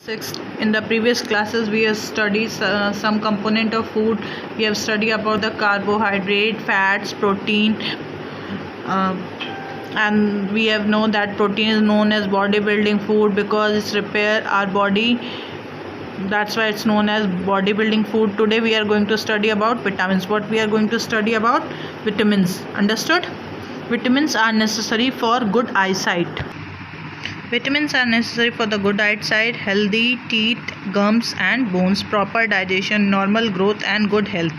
Sixth, in the previous classes we have studied some component of food. We have studied about the carbohydrate, fats, protein, and we have known that protein is known as bodybuilding food because it's repair our body. That's why it's known as bodybuilding food. Today we are going to study about vitamins. What we are going to study about? Vitamins. Understood? Vitamins are necessary for good eyesight. Vitamins are necessary for the good eyesight, healthy teeth, gums and bones, proper digestion, normal growth and good health.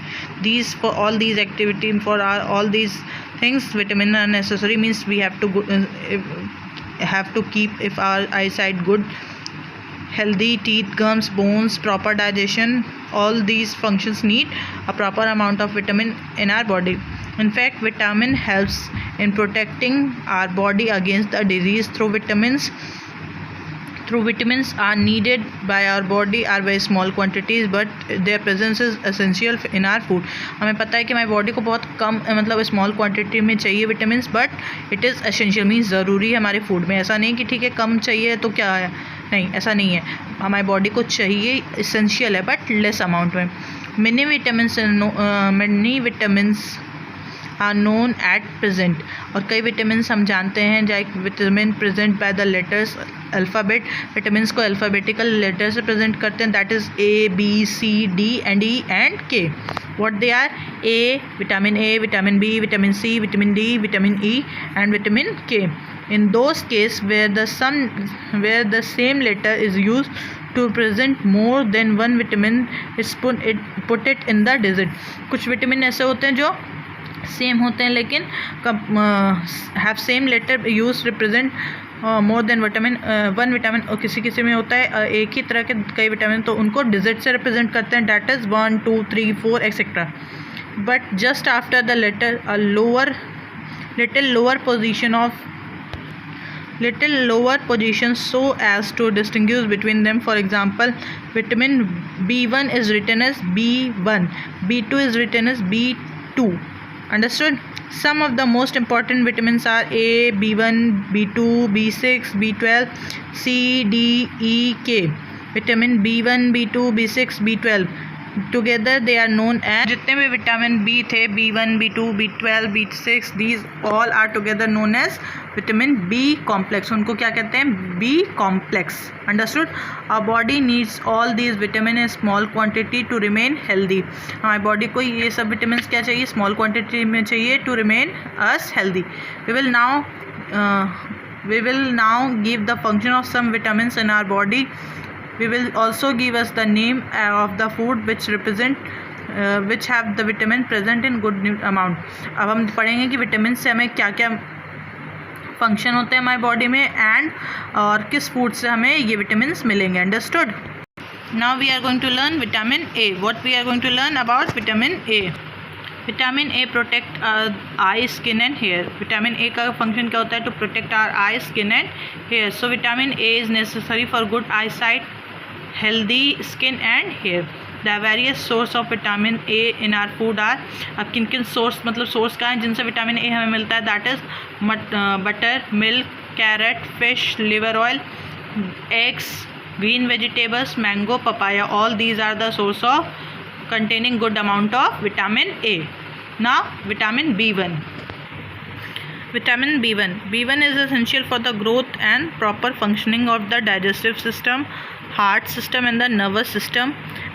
These, for all these activity, for all these things, vitamins are necessary. Means we have to keep if our eyesight good, healthy teeth, gums, bones, proper digestion. All these functions need a proper amount of vitamin in our body. In fact, vitamin helps in protecting our body against the disease through vitamins. Vitamins are needed by our body are very small quantities, but their presence is essential in our food. हमें पता है कि हमारी body को बहुत कम मतलब small quantity में चाहिए vitamins, but it is essential means ज़रूरी है हमारे फूड में. ऐसा नहीं कि ठीक है कम चाहिए तो क्या है, नहीं ऐसा नहीं है. हमारी बॉडी को चाहिए, एसेंशियल है, बट लेस अमाउंट में. many vitamins are known at present. और कई विटामिन्स हम जानते हैं, जैसे vitamin present by the letters alphabet. Vitamins को अल्फ़ाबेटिकल लेटर से प्रेजेंट करते हैं, that is A, B, C, D and E and K. What they are? Vitamin A, vitamin B, vitamin C, vitamin D, vitamin E and vitamin K. In those cases where the same letter is used to present more than one vitamin, put it in the digit. कुछ vitamin ऐसे होते हैं जो same होते हैं लेकिन have same letter use represent more than one vitamin. और किसी में होता है एक ही तरह के कई विटामिन, तो उनको डिजिट से रिप्रेजेंट करते हैं, that is 1, 2, 3, 4 etcetera. But just after the letter a little lower position so as to distinguish between them. For example, vitamin B1 is written as B1, B2 is written as B2. Understood? Some of the most important vitamins are A, B1, B2, B6, B12, C, D, E, K. Vitamin B1, B2, B6, B12 together they are known as, जितने भी vitamin B थे, B1, B2, B12, B6, these all are together known as vitamin B complex. उनको क्या कहते हैं? B complex. Understood? Our body needs all these vitamin in small quantity to remain healthy. हमारी body को ये सब vitamin क्या चाहिए? स्मॉल क्वांटिटी में चाहिए to remain us healthy. We will now give the function of some vitamins in our body. We will also give us the name of the food which have the vitamin present in good amount. अब हम पढ़ेंगे कि vitamin से हमें क्या क्या function होते हैं हमारी बॉडी में एंड और किस फूड से हमें ये विटामिन्स मिलेंगे. Understood? Now we are going to learn vitamin A. What we are going to learn about vitamin A. Vitamin A protect eye, skin and hair. Vitamin A का function क्या होता है? To protect our eye, skin and hair. So vitamin A is necessary for good eyesight, healthy skin and hair. The various source of vitamin A in our food are, अब किन किन source मतलब source का है जिनसे vitamin A हमें मिलता है? That is butter, milk, carrot, fish, liver oil, eggs, green vegetables, mango, papaya. All these are the source of containing good amount of vitamin A. Now vitamin B1. Vitamin B1 is essential for the growth and proper functioning of the digestive system, heart system and the nervous system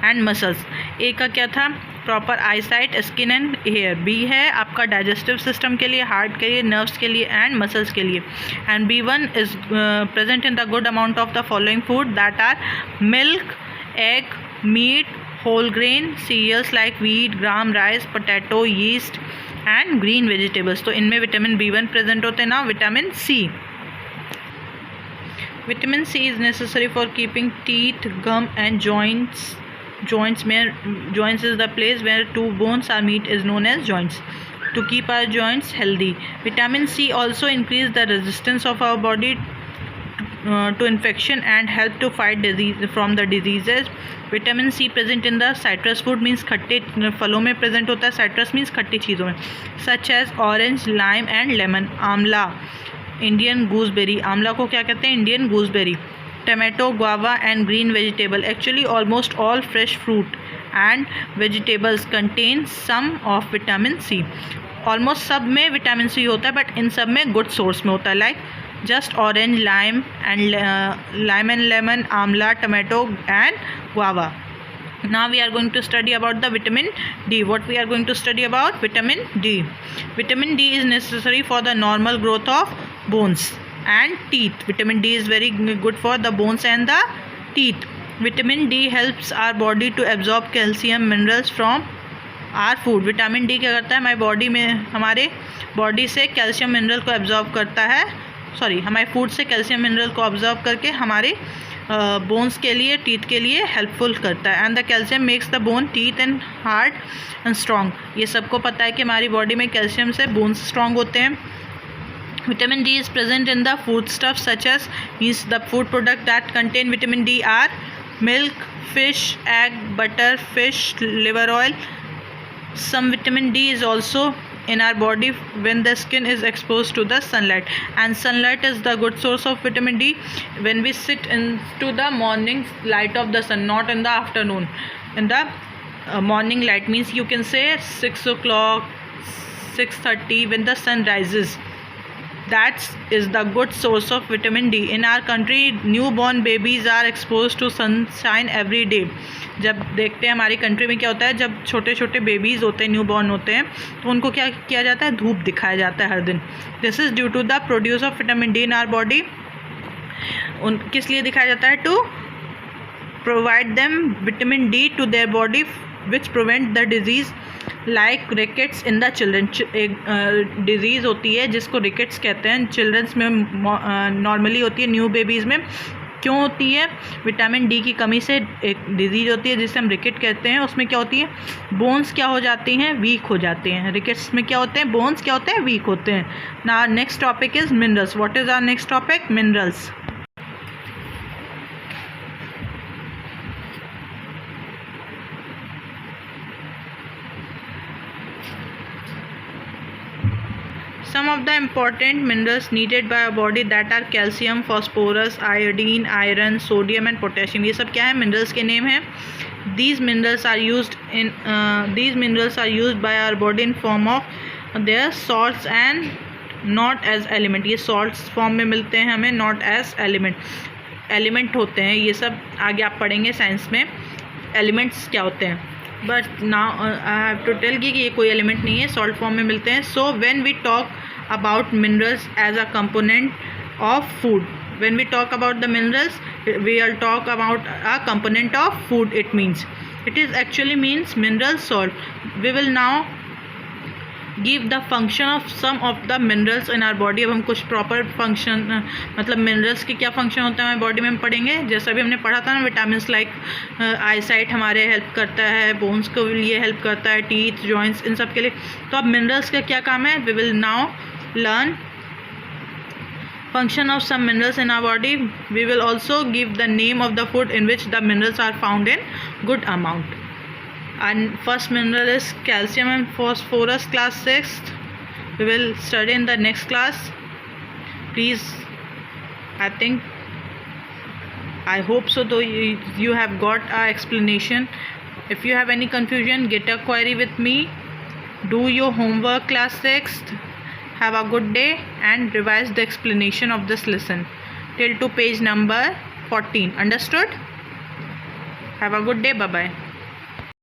and muscles. A का क्या था? Proper eyesight, skin and hair. B है आपका digestive system के लिए, heart के लिए, nerves के लिए एंड मसल्स के लिए. And B1 is present in the good amount of the following food that are milk, egg, meat, whole grain cereals like wheat, gram, rice, potato, yeast and green vegetables. तो इनमें vitamin B1 present होते हैं. ना vitamin C. Vitamin C is necessary for keeping teeth, gum and joints. Joints is the place where two bones are meet is known as joints. To keep our joints healthy. Vitamin C also increase the resistance of our body to infection and help to fight from the diseases. Vitamin C present in the citrus food means खट्टे फलों में present होता है. Citrus means खट्टी चीज़ों में, such as orange, lime and lemon. Amla, Indian gooseberry. आंवला को क्या कहते हैं? Indian gooseberry. tomato, guava and green vegetable. Actually almost all fresh fruit and vegetables contain some of vitamin C. Almost सब में विटामिन सी होता है, बट इन सब में गुड सोर्स में होता है. Like just orange, lime and lemon, amla, tomato and guava. Now we are going to study about the vitamin D. What we are going to study about? Vitamin D. Vitamin D is necessary for the normal growth of bones and teeth. Vitamin D is very good for the bones and the teeth. Vitamin D helps our body to absorb calcium minerals from our food. Vitamin D क्या करता है? हमारी body में, हमारे body से calcium mineral को absorb करता है. हमारे फूड से कैल्शियम मिनरल को ऑब्जॉर्व करके हमारे बोन्स के लिए, टीथ के लिए हेल्पफुल करता है. And the calcium makes the bone, teeth and heart and strong. ये सबको पता है कि हमारी बॉडी में कैल्शियम से बोन्स स्ट्रॉन्ग होते हैं. Vitamin D is present in the foodstuffs such as the food product that contain vitamin D are milk, fish, egg, butter, fish, liver oil. Some vitamin D is also in our body when the skin is exposed to the sunlight, and sunlight is the good source of vitamin D when we sit into the morning light of the sun, not in the afternoon. In the morning light means you can say 6 o'clock, 6:30 when the sun rises. That is the good source of vitamin D. In our country, newborn babies are exposed to sunshine every day. जब देखते हैं हमारी country में क्या होता है, जब छोटे छोटे बेबीज़ होते हैं, न्यूबॉर्न होते हैं, तो उनको क्या किया जाता है? धूप दिखाया जाता है हर दिन. This is due to the produce of vitamin D in our body. किस लिए दिखाया जाता है? To provide them vitamin D to their body which prevent the disease like rickets in the children. एक डिज़ीज़ होती है जिसको रिकेट्स कहते हैं, चिल्ड्रंस में नॉर्मली होती है, न्यू बेबीज़ में क्यों होती है? विटामिन डी की कमी से एक डिजीज़ होती है जिसे हम रिकेट कहते हैं. उसमें क्या होती है? बोन्स क्या हो जाती हैं? वीक हो जाते हैं. रिकेट्स में क्या होते हैं? बोन्स क्या होते हैं? वीक होते हैं. Now next topic is minerals. What is our next topic? Minerals. Some of the important minerals needed by our body that are calcium, phosphorus, iodine, iron, sodium and potassium. ये सब क्या है? Minerals के name हैं. These minerals are used by our body in form of their salts and not as element. ये salts form में मिलते हैं हमें, not as element होते हैं. ये सब आगे आप पढ़ेंगे साइंस में एलिमेंट्स क्या होते हैं. But now I have to tell कि ये कोई एलिमेंट नहीं है, सॉल्ट फॉर्म में मिलते हैं. So when we talk about minerals as a component of food, when we talk about the minerals we are talk about a component of food. It means, it is actually means mineral salt. We will now give the function of some of the minerals in our body. अब हम कुछ proper function, मतलब minerals के क्या function होता है हमारी body में हम पढ़ेंगे. जैसा भी हमने पढ़ा था ना, विटामिन लाइक आईसाइट हमारे हेल्प करता है, बोन्स को लिए हेल्प करता है, टीथ, जॉइंट्स, इन सब के लिए. तो अब मिनरल्स का क्या काम है? We will now learn function of some minerals in our body. We will also give the name of the food in which the minerals are found in good amount. And first mineral is calcium and phosphorus, class 6th. We will study in the next class. Please, I hope so though you have got a explanation. If you have any confusion, get a query with me. Do your homework, class 6th. Have a good day and revise the explanation of this lesson till to page number 14. Understood? Have a good day. Bye bye.